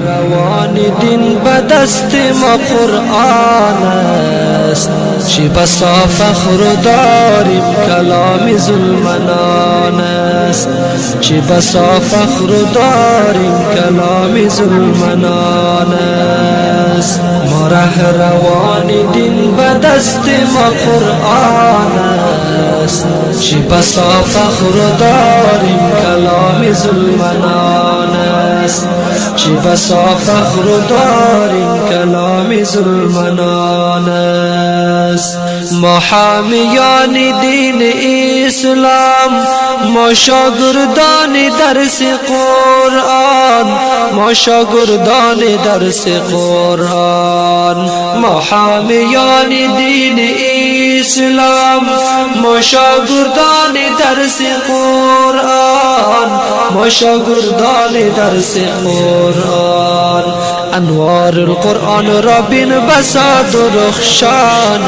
روان دین بدست ما قرآن است، چه بسا فخر داریم کلام ظلمنان است، چه بسا فخر داریم کلام ظلمنان است. ما روان دین بدست ما قرآن است، چه بسا فخر داریم کلام ظلمنان است، چه بسا فخر داریم کلام ظلمنان است. ما حامیان دین اسلام، ما شاگردان درس قرآن، ما شاگردان درس قرآن. ما حامیان دین اسلام، ما شاگردان درس قرآن، ما شاگردان درس قرآن. انوار القرآن را بین بساط و رخشان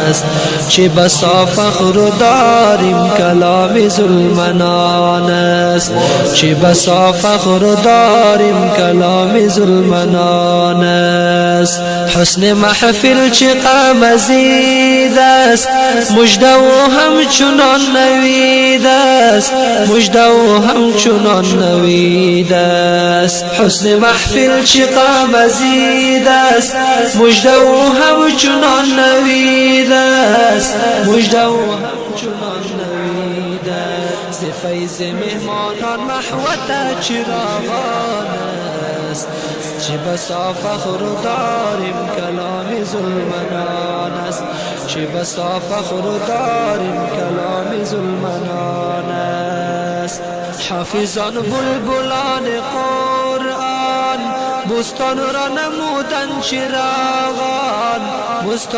است، چه بسا فخر داریم کلام ظلمنان است، چه بسا فخر داریم کلام ظلمنان است. حسن محفل چقدر مزید است، مژده و همچنان نوید است، مژده و همچنان نوید است. حسن محفل چقدر مزید است، مژده و همچنان نوید است، مژده و همچنان نوید است. ز فیض مهمانان محوت چراغان است، چه بسا فخر داریم کلام ظلمنان است، چه بسا فخر داریم کلام ظلمنان است. حافظان بلبلان قرآن، بستان را نمودن چراغان، بستان